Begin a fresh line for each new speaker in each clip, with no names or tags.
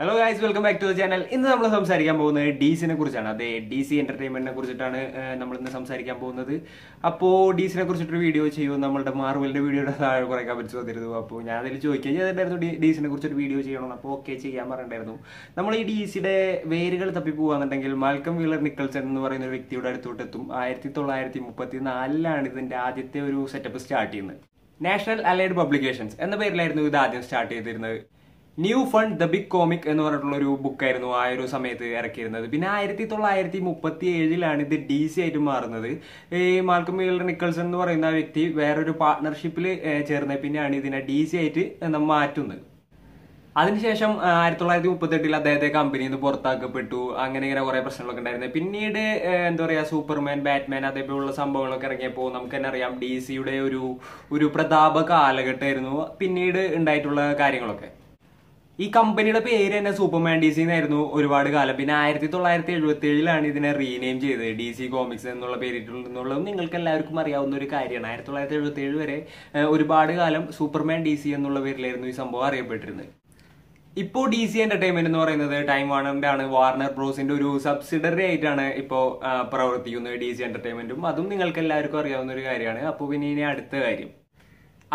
Hello guys, welcome back to the channel. ഇന്ന് നമ്മൾ സംസാരിക്കാൻ പോകുന്നത് ഡീസിനെ കുറിച്ചാണ്. അതെ, DC എന്റർടൈൻമെന്റിനെ കുറിച്ചിട്ടാണ് നമ്മൾ ഇന്ന് സംസാരിക്കാൻ പോകുന്നത്. അപ്പോൾ ഡീസിനെ കുറിച്ചിട്ടൊരു വീഡിയോ ചെയ്യുമ്പോൾ നമ്മളുടെ മാർവലിന്റെ വീഡിയോയുടെ താഴെ കുറെ കമന്റ്സ് വന്നിരുന്നു. അപ്പോൾ ഞാൻ അതിൽ ചോദിക്കുക ചെയ്തിട്ടുണ്ടായിരുന്നു ഡീസിനെ കുറിച്ചൊരു വീഡിയോ ചെയ്യണം. അപ്പോൾ ഓക്കെ, ചെയ്യാൻ പറഞ്ഞിട്ടുണ്ടായിരുന്നു. നമ്മൾ ഈ DCയുടെ വേരുകൾ തപ്പി പോകാന്നുണ്ടെങ്കിൽ മാൽക്കം വീലർ നിക്കൽസൺ എന്ന് പറയുന്ന ഒരു വ്യക്തിയുടെ അടുത്തോട്ട് എത്തും. 1934 ഇതിന്റെ ആദ്യത്തെ ഒരു സെറ്റപ്പ് സ്റ്റാർട്ട് ചെയ്യുന്നത്. നാഷണൽ അലൈഡ് പബ്ലിക്കേഷൻസ് എന്ന പേരിലായിരുന്നു ഇത് ആദ്യം സ്റ്റാർട്ട് ചെയ്തിരുന്നത്. New Fun The Big Comic എന്ന് പറഞ്ഞിട്ടുള്ള ഒരു ബുക്കായിരുന്നു ആ ഒരു സമയത്ത് ഇറക്കിയിരുന്നത്. പിന്നെ 1937 ഇത് DC ആയിട്ട് മാറുന്നത്. ഈ മാൽക്കം വീലർ നിക്കൽസൺ എന്ന് പറയുന്ന വ്യക്തി വേറൊരു പാർട്ട്ണർഷിപ്പിൽ ചേർന്ന പിന്നെയാണ് ഇതിനെ DC ആയിട്ട് മാറ്റുന്നത്. അതിനുശേഷം 1938 അദ്ദേഹത്തെ കമ്പനിയിൽ നിന്ന് പുറത്താക്കപ്പെട്ടു. അങ്ങനെ ഇങ്ങനെ കുറെ പ്രശ്നങ്ങളൊക്കെ ഉണ്ടായിരുന്നു. പിന്നീട് എന്താ പറയാ, സൂപ്പർമാൻ, ബാറ്റ്മാൻ അതേപോലുള്ള സംഭവങ്ങളൊക്കെ ഇറങ്ങിയപ്പോൾ നമുക്ക് തന്നെ അറിയാം DCയുടെ ഒരു പ്രതാപ കാലഘട്ടമായിരുന്നു പിന്നീട് ഉണ്ടായിട്ടുള്ള കാര്യങ്ങളൊക്കെ. ഈ കമ്പനിയുടെ പേര് തന്നെ സൂപ്പർമാൻ DC എന്നായിരുന്നു ഒരുപാട് കാലം. പിന്നെ 1977 ഇതിനെ റീനെയിം ചെയ്തത് DC കോമിക്സ് എന്നുള്ള പേരിട്ടുണ്ടെന്നുള്ളത് നിങ്ങൾക്ക് എല്ലാവർക്കും അറിയാവുന്ന ഒരു കാര്യമാണ്. 1977 വരെ ഒരുപാട് കാലം സൂപ്പർമാൻ DC എന്നുള്ള പേരിലായിരുന്നു ഈ സംഭവം അറിയപ്പെട്ടിരുന്നത്. ഇപ്പോൾ DC എന്റർടൈൻമെന്റ് എന്ന് പറയുന്നത് ടൈം വാർണറിന്റെ ആണ്. വാർണർ ബ്രോസിന്റെ ഒരു സബ്സിഡറി ആയിട്ടാണ് ഇപ്പോൾ പ്രവർത്തിക്കുന്നത് DC എന്റർടൈൻമെന്റും. അതും നിങ്ങൾക്ക് എല്ലാവർക്കും അറിയാവുന്ന ഒരു കാര്യമാണ്. അപ്പോൾ പിന്നെ ഇനി അടുത്ത കാര്യം,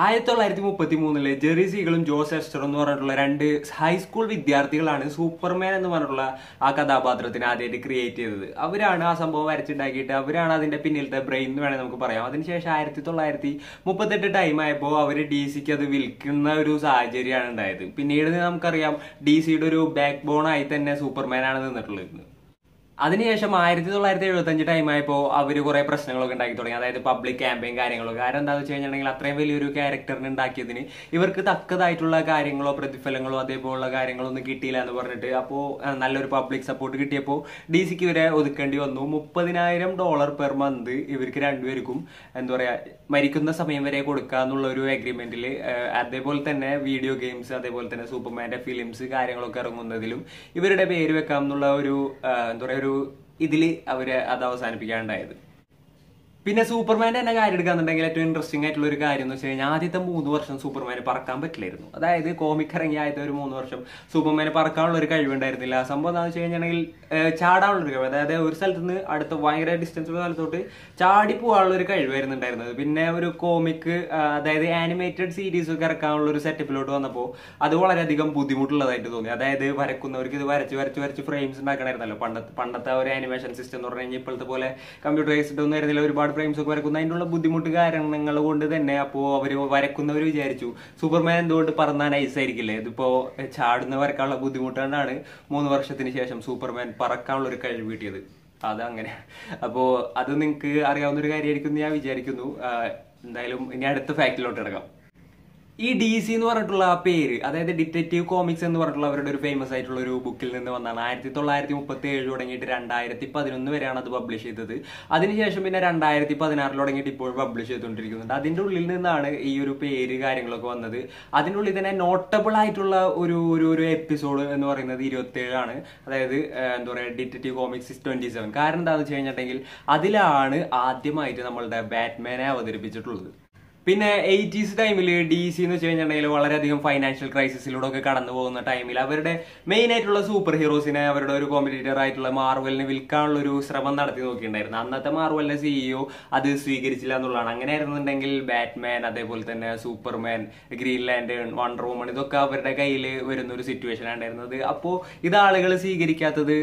1933 ജെറി സീഗളും ജോസ് എസ്റ്ററും എന്ന് പറഞ്ഞിട്ടുള്ള രണ്ട് ഹൈസ്കൂൾ വിദ്യാർത്ഥികളാണ് സൂപ്പർമാൻ എന്ന് പറഞ്ഞിട്ടുള്ള ആ കഥാപാത്രത്തിന് ആദ്യമായിട്ട് ക്രിയേറ്റ് ചെയ്തത്. അവരാണ് ആ സംഭവം വരച്ചുണ്ടാക്കിയിട്ട് അവരാണ് അതിന്റെ പിന്നിലത്തെ ബ്രെയിൻ എന്ന് വേണമെങ്കിൽ നമുക്ക് പറയാം. അതിനുശേഷം 1938 ടൈം ആയപ്പോൾ അവർ DCക്ക് അത് വിൽക്കുന്ന ഒരു സാഹചര്യമാണ് ഉണ്ടായത്. പിന്നീട് നമുക്കറിയാം DCയുടെ ഒരു ബാക്ക് ബോൺ ആയി തന്നെ സൂപ്പർമാൻ ആണ് നിന്നിട്ടുള്ളത്. അതിനുശേഷം 1975 ടൈം ആയപ്പോൾ അവർ കുറെ പ്രശ്നങ്ങളൊക്കെ ഉണ്ടാക്കി തുടങ്ങി. അതായത് പബ്ലിക് ക്യാമ്പയിൻ കാര്യങ്ങളൊക്കെ. കാരണം എന്താണെന്ന് വെച്ച് കഴിഞ്ഞിട്ടുണ്ടെങ്കിൽ അത്രയും വലിയൊരു ക്യാരക്ടറിന് ഉണ്ടാക്കിയതിന് ഇവർക്ക് തക്കതായിട്ടുള്ള കാര്യങ്ങളോ പ്രതിഫലങ്ങളോ അതേപോലുള്ള കാര്യങ്ങളോ ഒന്നും കിട്ടിയില്ല എന്ന് പറഞ്ഞിട്ട് അപ്പോൾ നല്ലൊരു പബ്ലിക് സപ്പോർട്ട് കിട്ടിയപ്പോൾ DCക്ക് ഇവരെ ഒതുക്കേണ്ടി വന്നു. $30,000 പെർ മന്ത് ഇവർക്ക് രണ്ടുപേർക്കും എന്താ പറയാ മരിക്കുന്ന സമയം വരെ കൊടുക്കുക എന്നുള്ള ഒരു അഗ്രിമെന്റിൽ, അതേപോലെ തന്നെ വീഡിയോ ഗെയിംസ് അതേപോലെ തന്നെ സൂപ്പർമാന്റെ ഫിലിംസ് കാര്യങ്ങളൊക്കെ ഇറങ്ങുന്നതിലും ഇവരുടെ പേര് വെക്കാം എന്നുള്ള ഒരു എന്താ പറയാ ഇതില് അവര് അത് അവസാനിപ്പിക്കാനുണ്ടായത്. പിന്നെ സൂപ്പർമാന്റെ തന്നെ കാര്യം എടുക്കാന്നുണ്ടെങ്കിൽ ഏറ്റവും ഇൻട്രസ്റ്റിംഗ് ആയിട്ടുള്ള ഒരു കാര്യം എന്ന് വെച്ച് കഴിഞ്ഞാൽ ആദ്യത്തെ 3 വർഷം സൂപ്പർമാന് പറക്കാൻ പറ്റില്ലായിരുന്നു. അതായത് കോമിക് ഇറങ്ങിയ ആദ്യത്തെ ഒരു 3 വർഷം സൂപ്പർമാന് പറക്കാനുള്ള ഒരു കഴിവുണ്ടായിരുന്നില്ല. സംഭവം എന്താണെന്ന് വെച്ച് കഴിഞ്ഞിട്ടുണ്ടെങ്കിൽ ചാടാനുള്ള ഒരു കഴിവ്, അതായത് ഒരു സ്ഥലത്ത് നിന്ന് അടുത്ത ഭയങ്കര ഡിസ്റ്റൻസ് ഉള്ള സ്ഥലത്തോട്ട് ചാടി പോകാനുള്ള ഒരു കഴിവായിരുന്നു ഉണ്ടായിരുന്നത്. പിന്നെ ഒരു കോമിക് അതായത് ആനിമേറ്റഡ് സീരീസ് ഒക്കെ ഇറക്കാനുള്ള ഒരു സെറ്റപ്പിലോട്ട് വന്നപ്പോൾ അത് വളരെയധികം ബുദ്ധിമുട്ടുള്ളതായിട്ട് തോന്നി. അതായത് വരക്കുന്നവർക്ക് ഇത് വരച്ച് ഫ്രെയിംസ് ഉണ്ടാക്കണമായിരുന്നല്ലോ. പണ്ടത്തെ ഒരു ആനിമേഷൻ സിസ്റ്റം എന്ന് പറഞ്ഞു കഴിഞ്ഞാൽ ഇപ്പോഴത്തെ പോലെ കമ്പ്യൂട്ടറൈസ്ഡ് ഒന്നും ആയിരുന്നില്ല. ഒരുപാട് ഫ്രെയിംസ് ഒക്കെ വരക്കുന്ന അതിനുള്ള ബുദ്ധിമുട്ട് കാരണങ്ങൾ കൊണ്ട് തന്നെ അപ്പോൾ അവര് വരക്കുന്നവർ വിചാരിച്ചു സൂപ്പർമാൻ എന്തുകൊണ്ട് പറന്നാൽ നൈസായിരിക്കില്ലേ, ഇതിപ്പോ ചാടുന്ന വരക്കാനുള്ള ബുദ്ധിമുട്ടുകൊണ്ടാണ് 3 വർഷത്തിന് ശേഷം സൂപ്പർമാൻ പറക്കാനുള്ള ഒരു കഴിവ് കിട്ടിയത്. അതങ്ങനെ. അപ്പോൾ അത് നിങ്ങൾക്ക് അറിയാവുന്ന ഒരു കാര്യമായിരിക്കും ഞാൻ വിചാരിക്കുന്നു. എന്തായാലും ഇനി അടുത്ത ഫാക്റ്റിലോട്ട് ഇടക്കാം. ഈ DC എന്ന് പറഞ്ഞിട്ടുള്ള ആ പേര്, അതായത് ഡിറ്റക്റ്റീവ് കോമിക്സ് എന്ന് പറഞ്ഞിട്ടുള്ള അവരുടെ ഒരു ഫേമസ് ആയിട്ടുള്ള ഒരു ബുക്കിൽ നിന്ന് വന്നാണ്. 1937 തുടങ്ങിയിട്ട് 2011 വരെയാണ് അത് പബ്ലിഷ് ചെയ്തത്. അതിനുശേഷം പിന്നെ 2016 തുടങ്ങിയിട്ട് ഇപ്പോൾ പബ്ലിഷ് ചെയ്തുകൊണ്ടിരിക്കുന്നുണ്ട്. അതിന്റെ ഉള്ളിൽ നിന്നാണ് ഈ ഒരു പേര് കാര്യങ്ങളൊക്കെ വന്നത്. അതിൻ്റെ ഉള്ളിൽ തന്നെ നോട്ടബിൾ ആയിട്ടുള്ള ഒരു എപ്പിസോഡ് എന്ന് പറയുന്നത് 27 അതായത് എന്താ പറയുക ഡിറ്റക്റ്റീവ് കോമിക്സ് 27. കാരണം എന്താണെന്ന് വെച്ച് കഴിഞ്ഞിട്ടുണ്ടെങ്കിൽ അതിലാണ് ആദ്യമായിട്ട് നമ്മളുടെ ബാറ്റ്മാനെ അവതരിപ്പിച്ചിട്ടുള്ളത്. പിന്നെ 80s ടൈമിൽ DC എന്ന് വെച്ച് കഴിഞ്ഞിട്ടുണ്ടെങ്കിൽ വളരെയധികം ഫൈനാൻഷ്യൽ ക്രൈസിസിലൂടെ ഒക്കെ കടന്നു പോകുന്ന ടൈമിൽ അവരുടെ മെയിൻ ആയിട്ടുള്ള സൂപ്പർ ഹീറോസിനെ അവരുടെ ഒരു കോമ്പറ്റീറ്റർ ആയിട്ടുള്ള മാർവലിനെ വിൽക്കാനുള്ള ഒരു ശ്രമം നടത്തി നോക്കിയിട്ടുണ്ടായിരുന്നു. അന്നത്തെ മാർവലിന്റെ CEO അത് സ്വീകരിച്ചില്ല എന്നുള്ളതാണ്. അങ്ങനെ ആയിരുന്നുണ്ടെങ്കിൽ ബാറ്റ്മാൻ അതേപോലെ തന്നെ Superman, green lantern, wonder woman ഇതൊക്കെ അവരുടെ കയ്യിൽ വരുന്ന ഒരു സിറ്റുവേഷൻ ഉണ്ടായിരുന്നത്. അപ്പോൾ ഇത് ആളുകൾ സ്വീകരിക്കാത്തത്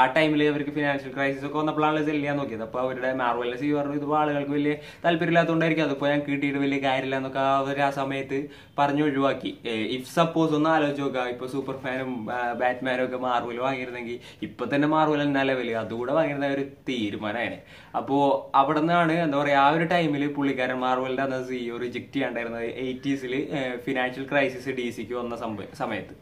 ആ ടൈമിൽ അവർക്ക് ഫിനാൻഷ്യൽ ക്രൈസിസ് ഒക്കെ വന്നപ്പോഴാണ് സെല് ചെയ്യാൻ നോക്കിയത്. അപ്പോൾ അവരുടെ മാർവലിന്റെ CEO പറഞ്ഞു ഇതിപ്പോൾ ആളുകൾക്ക് വലിയ താല്പര്യമില്ലാത്തതുകൊണ്ടായിരിക്കും, അതിപ്പോൾ ഞാൻ കിട്ടിയിട്ട് വലിയ കാര്യമില്ല എന്നൊക്കെ അവർ ആ സമയത്ത് പറഞ്ഞു ഒഴിവാക്കി. ഇഫ് സപ്പോസ് ഒന്ന് ആലോചിച്ച് നോക്കുക, ഇപ്പൊ സൂപ്പർമാനും ബാറ്റ്മാനും ഒക്കെ മാർവൽ വാങ്ങിയിരുന്നെങ്കിൽ ഇപ്പൊ തന്നെ മാർവൽ എന്ന ലെവല് അതുകൂടെ വാങ്ങിയിരുന്ന ഒരു തീരുമാനമാണ്. അപ്പോ അവിടെ നിന്നാണ് എന്താ പറയാ ആ ഒരു ടൈമിൽ പുള്ളിക്കാരൻ മാർവലിന്റെ അന്ന് CEO റിജക്ട് ചെയ്യാണ്ടായിരുന്നത്. 80s ഫിനാൻഷ്യൽ ക്രൈസിസ് DCക്ക് വന്ന സമയത്ത്.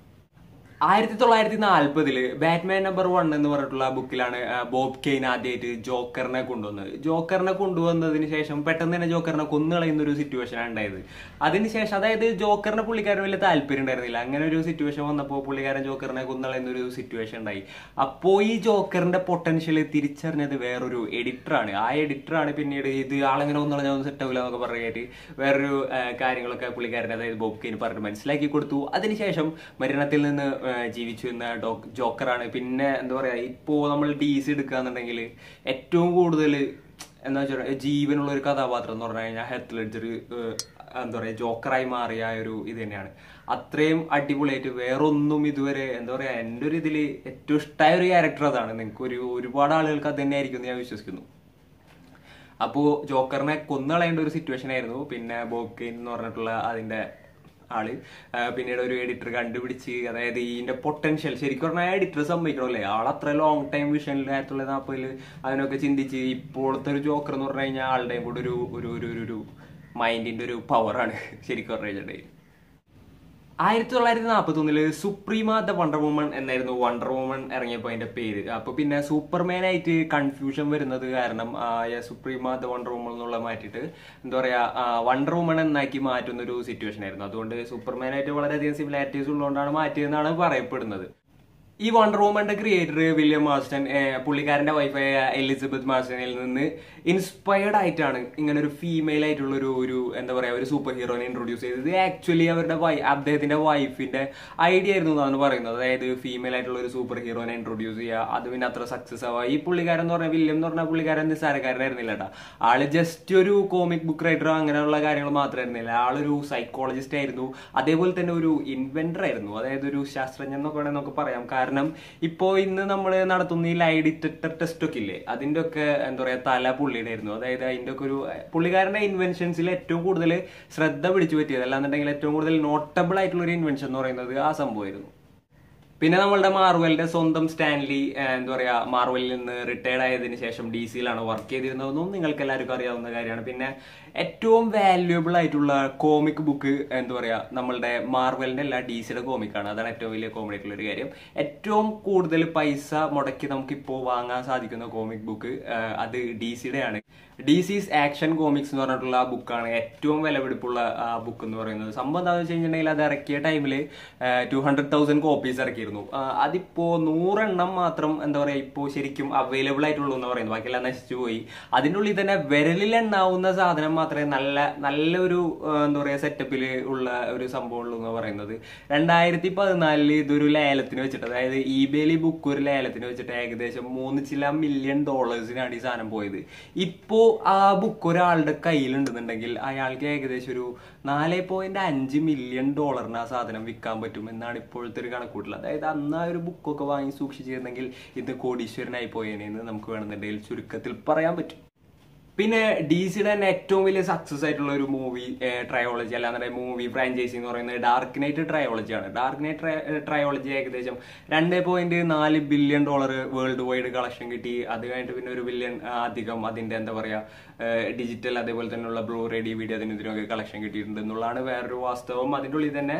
1940 ബാറ്റ്മാൻ നമ്പർ 1 എന്ന് പറഞ്ഞിട്ടുള്ള ബുക്കിലാണ് ബോബ് കെയ്ൻ ആദ്യമായിട്ട് ജോക്കറിനെ കൊണ്ടുവന്നത്. ജോക്കറിനെ കൊണ്ടുവന്നതിന് ശേഷം പെട്ടെന്ന് തന്നെ ജോക്കറിനെ കൊന്നുകളയുന്ന ഒരു സിറ്റുവേഷനാണ് ഉണ്ടായത്. അതിനുശേഷം അതായത് ജോക്കറിനെ പുള്ളിക്കാരൻ വലിയ താല്പര്യം ഉണ്ടായിരുന്നില്ല. അങ്ങനെ ഒരു സിറ്റുവേഷൻ വന്നപ്പോൾ പുള്ളിക്കാരൻ ജോക്കറിനെ കൊന്നുകളയുന്ന ഒരു സിറ്റുവേഷൻ ഉണ്ടായി. അപ്പോൾ ഈ ജോക്കറിന്റെ പൊട്ടൻഷ്യൽ തിരിച്ചറിഞ്ഞത് വേറൊരു എഡിറ്ററാണ്. ആ എഡിറ്ററാണ് പിന്നീട് ഇത് ആളെങ്ങനെ ഒന്നുകളഞ്ഞാൽ ഒന്നും സെറ്റ് ആവില്ല എന്നൊക്കെ പറഞ്ഞിട്ട് വേറൊരു കാര്യങ്ങളൊക്കെ പുള്ളിക്കാരൻ അതായത് ബോബ് കെയ്ൻ പറഞ്ഞിട്ട് മനസ്സിലാക്കി കൊടുത്തു. അതിനുശേഷം മരണത്തിൽ നിന്ന് ജീവിച്ചു എന്ന ജോക്കറാണ്. പിന്നെ എന്താ പറയാ, ഇപ്പോ നമ്മൾ DC എടുക്കുകയാണെന്നുണ്ടെങ്കിൽ ഏറ്റവും കൂടുതൽ എന്താ വെച്ചാൽ ജീവനുള്ള ഒരു കഥാപാത്രം എന്ന് പറഞ്ഞു കഴിഞ്ഞാൽ ഹെത്ത് ലെഡ്ജർ എന്താ പറയാ ജോക്കറായി മാറിയ ഒരു ഇത് തന്നെയാണ്. അത്രയും അടിപൊളിയായിട്ട് വേറൊന്നും ഇതുവരെ എന്താ പറയാ, എൻ്റെ ഒരു ഇതിൽ ഏറ്റവും ഇഷ്ടമായ ഒരു ക്യാരക്ടർ അതാണ്. നിങ്ങൾക്ക് ഒരുപാട് ആളുകൾക്ക് അത് തന്നെയായിരിക്കും എന്ന് ഞാൻ വിശ്വസിക്കുന്നു. അപ്പോൾ ജോക്കറിനെ കൊന്നുകളയേണ്ട ഒരു സിറ്റുവേഷൻ ആയിരുന്നു. പിന്നെ ബോക്കെയിൻ എന്ന് പറഞ്ഞിട്ടുള്ള അതിന്റെ ആള് പിന്നീട് ഒരു എഡിറ്റർ കണ്ടുപിടിച്ച്, അതായത് ഇതിന്റെ പൊട്ടൻഷ്യൽ ശരിക്കും പറഞ്ഞാൽ എഡിറ്റർ സമ്മതിക്കണമല്ലേ, ആൾ അത്ര ലോങ് ടൈം വിഷനിൽ 1940 അതിനൊക്കെ ചിന്തിച്ച് ഇപ്പോഴത്തെ ഒരു ജോക്കർ എന്ന് പറഞ്ഞു കഴിഞ്ഞാൽ ആളുടെയും കൂടെ ഒരു മൈൻഡിന്റെ ഒരു പവറാണ് ശരിക്കും പറഞ്ഞു കഴിഞ്ഞിട്ടുണ്ടെങ്കിൽ. 1941 സുപ്രീമ ദ വണ്ടർ വുമൺ എന്നായിരുന്നു വണ്ടർ വുമൺ ഇറങ്ങിയപ്പോൾ അതിന്റെ പേര്. അപ്പൊ പിന്നെ സൂപ്പർമാൻ ആയിട്ട് കൺഫ്യൂഷൻ വരുന്നത് കാരണം സുപ്രീമ ദ വണ്ടർ വുമൺ എന്നുള്ള മാറ്റിയിട്ട് എന്താ പറയാ വണ്ടർ വുമൺ എന്നാക്കി മാറ്റുന്ന ഒരു സിറ്റുവേഷൻ ആയിരുന്നു. അതുകൊണ്ട് സൂപ്പർമാനായിട്ട് വളരെയധികം സിമിലാരിറ്റീസ് ഉള്ളതുകൊണ്ടാണ് മാറ്റിയതെന്നാണ് പറയപ്പെടുന്നത്. ഈ വണ്ടർ വുമന്റെ ക്രിയേറ്റർ വില്യം മാർസ്റ്റൺ പുള്ളിക്കാരന്റെ വൈഫായ എലിസബത്ത് മാർസ്റ്റണിൽ നിന്ന് ഇൻസ്പയർഡ് ആയിട്ടാണ് ഇങ്ങനെ ഒരു ഫീമെയിൽ ആയിട്ടുള്ള ഒരു എന്താ പറയാ ഒരു സൂപ്പർ ഹീറോനെ ഇൻട്രൊഡ്യൂസ് ചെയ്തത്. ആക്ച്വലി അദ്ദേഹത്തിന്റെ വൈഫിന്റെ ഐഡിയ ആയിരുന്നു എന്നാണ് പറയുന്നത്. അതായത് ഫീമെയിൽ ആയിട്ടുള്ള ഒരു സൂപ്പർ ഹീറോനെ ഇൻട്രൊഡ്യൂസ് ചെയ്യുക, അത് പിന്നെ അത്ര സക്സസ് ആവുക. ഈ പുള്ളിക്കാരൻ എന്ന് പറഞ്ഞാൽ വില്യം എന്ന് പറഞ്ഞാൽ പുള്ളിക്കാരൻ നിസ്സാരക്കാരനായിരുന്നില്ല കേട്ടോ. ആള് ജസ്റ്റ് ഒരു കോമിക് ബുക്ക് റൈറ്ററോ അങ്ങനെയുള്ള കാര്യങ്ങൾ മാത്രമായിരുന്നില്ല, ആളൊരു സൈക്കോളജിസ്റ്റ് ആയിരുന്നു. അതേപോലെ തന്നെ ഒരു ഇൻവെന്റർ ആയിരുന്നു, അതായത് ഒരു ശാസ്ത്രജ്ഞൻ എന്നൊക്കെ വേണമെങ്കിൽ നമുക്ക് പറയാം. കാരണം ഇപ്പോ ഇന്ന് നമ്മൾ നടത്തുന്ന ഈ ലൈ ഡിറ്റക്ടർ ടെസ്റ്റ് ഒക്കെ ഇല്ലേ, അതിന്റെ ഒക്കെ എന്താ പറയാ തല പുള്ളിയുടെ ആയിരുന്നു. അതായത് അതിന്റെ ഒക്കെ ഒരു പുള്ളിക്കാരന്റെ ഇൻവെൻഷൻസിൽ ഏറ്റവും കൂടുതൽ ശ്രദ്ധ പിടിച്ചു പറ്റിയത്, അല്ലാന്നുണ്ടെങ്കിൽ ഏറ്റവും കൂടുതൽ നോട്ടബിൾ ആയിട്ടുള്ള ഒരു ഇൻവെൻഷൻ എന്ന് പറയുന്നത് ആ സംഭവമായിരുന്നു. പിന്നെ നമ്മളുടെ മാർവലിന്റെ സ്വന്തം സ്റ്റാൻലി എന്താ പറയാ മാർവലിൽ നിന്ന് റിട്ടയർഡ് ആയതിനു ശേഷം DC-യിലാണ് വർക്ക് ചെയ്തിരുന്നതെന്നും നിങ്ങൾക്ക് എല്ലാവർക്കും അറിയാവുന്ന കാര്യമാണ്. പിന്നെ ഏറ്റവും വാല്യുബിൾ ആയിട്ടുള്ള കോമിക് ബുക്ക് എന്താ പറയാ നമ്മളുടെ മാർവലിന്റെ അല്ല DC-യുടെ കോമിക്കാണ്. അതാണ് ഏറ്റവും വലിയ കോമഡി ആയിട്ടുള്ള ഒരു കാര്യം. ഏറ്റവും കൂടുതൽ പൈസ മുടക്കി നമുക്കിപ്പോൾ വാങ്ങാൻ സാധിക്കുന്ന കോമിക് ബുക്ക് അത് DC-യുടെ ആണ്. DC's ആക്ഷൻ കോമിക്സ് എന്ന് പറഞ്ഞിട്ടുള്ള ആ ബുക്കാണ് ഏറ്റവും വിലപിടിപ്പുള്ള ബുക്ക് എന്ന് പറയുന്നത്. സംഭവം എന്താണെന്ന് വെച്ച് കഴിഞ്ഞിട്ടുണ്ടെങ്കിൽ അത് ഇറക്കിയ ടൈമിൽ 200,000 കോപ്പീസ് ഇറക്കിയിരുന്നു. അതിപ്പോ 100 എണ്ണം മാത്രം എന്താ പറയാ ഇപ്പോൾ ശരിക്കും അവൈലബിൾ ആയിട്ടുള്ളൂ എന്ന് പറയുന്നത്, ബാക്കിയെല്ലാം നശിച്ചു പോയി. അതിൻ്റെ ഉള്ളിൽ തന്നെ വിരലിൽ എണ്ണാവുന്ന സാധനം മാത്രമേ നല്ലൊരു എന്താ പറയാ സെറ്റപ്പിൽ ഉള്ള ഒരു സംഭവം ഉള്ളൂ എന്ന് പറയുന്നത്. 2014 ഇതൊരു ലേലത്തിന് വെച്ചിട്ട്, അതായത് eBayൽ ഈ ബുക്ക് ഒരു ലേലത്തിന് വെച്ചിട്ട് ഏകദേശം $3 മില്യൺ ഈ സാധനം പോയത്. ഇപ്പോ ആ ബുക്ക് ഒരാളുടെ കയ്യിലുണ്ടെന്നുണ്ടെങ്കിൽ അയാൾക്ക് ഏകദേശം ഒരു $4.5 മില്യൺ ആ സാധനം വിൽക്കാൻ പറ്റും എന്നാണ് ഇപ്പോഴത്തെ ഒരു കണക്കൂട്ടൽ. അതായത് അന്ന് ആ ഒരു ബുക്കൊക്കെ വാങ്ങി സൂക്ഷിച്ചിരുന്നെങ്കിൽ ഇത് കോടീശ്വരനായി പോയേനെന്ന് നമുക്ക് വേണമെന്നുണ്ടെങ്കിൽ ചുരുക്കത്തിൽ പറയാൻ പറ്റും. പിന്നെ DC-യുടെ തന്നെ ഏറ്റവും വലിയ സക്സസ് ആയിട്ടുള്ള ഒരു മൂവി ട്രയോളജി അല്ലാതെ മൂവി ഫ്രാഞ്ചൈസി എന്ന് പറയുന്നത് ഡാർക്ക് നൈറ്റ് ട്രയോളജിയാണ്. ഡാർക്ക് നൈറ്റ് ട്രയോളജി ഏകദേശം $2.4 ബില്യൺ വേൾഡ് വൈഡ് കളക്ഷൻ കിട്ടി. അത് കഴിഞ്ഞിട്ട് പിന്നെ 1 ബില്യൺ അധികം അതിന്റെ എന്താ പറയാ ഡിജിറ്റൽ അതേപോലെ തന്നെയുള്ള ബ്ലൂറേ DVD ഇതിനൊക്കെ കളക്ഷൻ കിട്ടിയിട്ടുണ്ട് എന്നുള്ളതാണ് വേറൊരു വാസ്തവം. അതിൻ്റെ ഉള്ളിൽ തന്നെ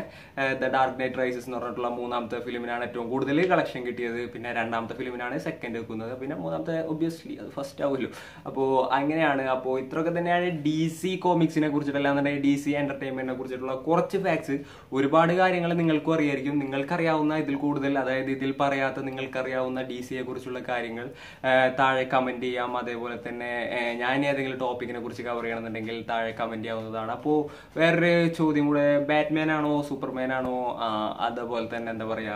ദ ഡാർക്ക് നൈറ്റ് റൈസസ് എന്ന് പറഞ്ഞിട്ടുള്ള 3ാമത്തെ ഫിലിമിനാണ് ഏറ്റവും കൂടുതൽ കളക്ഷൻ കിട്ടിയത്. പിന്നെ 2ാമത്തെ ഫിലിമിനാണ് സെക്കൻഡ് വെക്കുന്നത്. പിന്നെ 3ാമത്തെ ഒബ്വിയസ്ലി അത് ഫസ്റ്റ് ആവുമല്ലോ. അപ്പോൾ അങ്ങനെയാണ്. അപ്പോൾ ഇത്രയൊക്കെ തന്നെയാണ് DC കോമിക്സിനെ കുറിച്ചിട്ട്, അല്ലാന്നുണ്ടെങ്കിൽ DC എന്റർടൈൻമെന്റിനെ കുറിച്ചിട്ടുള്ള കുറച്ച് ഫാക്ട്സ്. ഒരുപാട് കാര്യങ്ങൾ നിങ്ങൾക്കും അറിയായിരിക്കും. നിങ്ങൾക്കറിയാവുന്ന ഇതിൽ കൂടുതൽ, അതായത് ഇതിൽ പറയാത്ത നിങ്ങൾക്കറിയാവുന്ന DC-യെ കുറിച്ചുള്ള കാര്യങ്ങൾ താഴെ കമന്റ് ചെയ്യാം. അതേപോലെ തന്നെ ഞാൻ ഏതെങ്കിലും ടോപ്പിക്കിനെ കുറിച്ച് കവർ ചെയ്യണമെന്നുണ്ടെങ്കിൽ താഴെ കമന്റ് ചെയ്യാവുന്നതാണ്. അപ്പോൾ വേറൊരു ചോദ്യം കൂടെ, ബാറ്റ്മാൻ ആണോ സൂപ്പർമാൻ ആണോ അതേപോലെ തന്നെ എന്താ പറയാ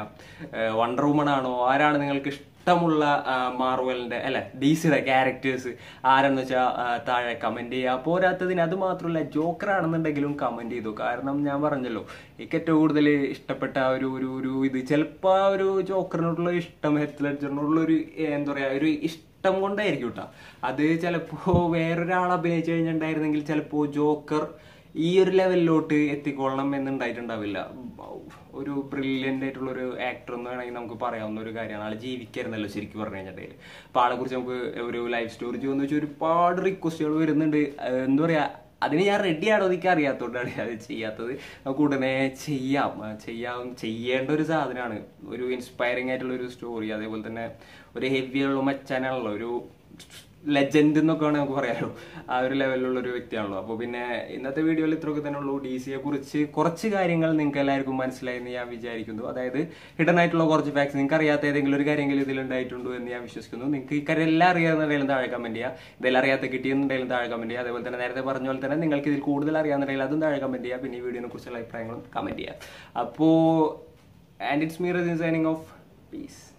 വണ്ടർ വുമൺ ആണോ, ആരാണ് നിങ്ങൾക്ക് ഇഷ്ടമുള്ള മാർവലിന്റെ അല്ല DC-യുടെ ക്യാരക്ടേഴ്സ് ആരെന്ന് വെച്ചാൽ താഴെ കമന്റ് ചെയ്യുക. പോരാത്തതിന് അത് മാത്രമല്ല ജോക്കർ ആണെന്നുണ്ടെങ്കിലും കമന്റ് ചെയ്തു. കാരണം ഞാൻ പറഞ്ഞല്ലോ എനിക്ക് ഏറ്റവും കൂടുതൽ ഇഷ്ടപ്പെട്ട ഒരു ഇത് ചിലപ്പോൾ ആ ഒരു ജോക്കറിനോടുള്ള ഇഷ്ടം ഹെത്ത് ലെഡ്ജറിനോടുള്ള ഒരു എന്താ പറയാ ഒരു ഇഷ്ടം കൊണ്ടായിരിക്കും കേട്ടോ. അത് ചിലപ്പോ വേറൊരാൾ അഭിനയിച്ചു കഴിഞ്ഞിട്ടുണ്ടായിരുന്നെങ്കിൽ ചിലപ്പോ ജോക്കർ ഈ ഒരു ലെവലിലോട്ട് എത്തിക്കൊള്ളണം എന്നുണ്ടായിട്ടുണ്ടാവില്ല. ഒരു ബ്രില്യൻ്റ് ആയിട്ടുള്ള ഒരു ആക്ടർ എന്ന് വേണമെങ്കിൽ നമുക്ക് പറയാവുന്ന ഒരു കാര്യമാണ്. ആൾ ജീവിക്കായിരുന്നല്ലോ ശരിക്കും പറഞ്ഞു കഴിഞ്ഞിട്ടുണ്ടെങ്കിൽ. അപ്പോൾ ആളെ കുറിച്ച് നമുക്ക് ഒരു ലൈഫ് സ്റ്റോറി ചെയ്യുമെന്ന് വെച്ചാൽ ഒരുപാട് റിക്വസ്റ്റുകൾ വരുന്നുണ്ട്. എന്താ പറയാ അതിന് ഞാൻ റെഡി ആണോ എനിക്ക് അറിയാത്തതുകൊണ്ടാണ് അത് ചെയ്യാത്തത്. നമുക്ക് ഉടനെ ചെയ്യേണ്ട ഒരു സാധനമാണ്. ഒരു ഇൻസ്പയറിംഗ് ആയിട്ടുള്ള ഒരു സ്റ്റോറി, അതേപോലെ തന്നെ ഒരു ഹെവിയുള്ള മച്ചാനാണല്ലോ, ഒരു ലെജൻഡ് എന്നൊക്കെ വേണമെങ്കിൽ നമുക്ക് പറയാമല്ലോ. ആ ഒരു ലെവലിലുള്ള ഒരു വ്യക്തിയാണല്ലോ. അപ്പോൾ പിന്നെ ഇന്നത്തെ വീഡിയോയിൽ ഇത്രയൊക്കെ തന്നെ ഉള്ളൂ. DC-യെ കുറിച്ച് കുറച്ച് കാര്യങ്ങൾ നിങ്ങൾക്ക് എല്ലാവർക്കും മനസ്സിലായി എന്ന് ഞാൻ വിചാരിക്കുന്നു. അതായത് ഹിഡൻ ആയിട്ടുള്ള കുറച്ച് ഫാക്ട്സ്, നിങ്ങൾക്ക് അറിയാത്ത ഏതെങ്കിലും ഒരു കാര്യമെങ്കിലും ഇതിലുണ്ടായിട്ടുണ്ടോ എന്ന് ഞാൻ വിശ്വസിക്കുന്നു. നിങ്ങൾക്ക് ഈ കാര്യം എല്ലാം അറിയാവുന്നതായാലും താഴെ കമന്റ് ചെയ്യുക. ഇതെല്ലാം അറിയാത്ത കിട്ടിയെന്നുണ്ടെങ്കിലും താഴെ കമന്റ് ചെയ്യുക. അതേപോലെ തന്നെ നേരത്തെ പറഞ്ഞ പോലെ തന്നെ നിങ്ങൾക്ക് ഇതിൽ കൂടുതൽ അറിയാവുന്നതായാലും അതും താഴെ കമന്റ് ചെയ്യുക. പിന്നെ ഈ വീഡിയോനെ കുറിച്ചുള്ള അഭിപ്രായങ്ങളും കമന്റ് ചെയ്യുക. അപ്പോൾ and it's me Rasin signing off. Piece.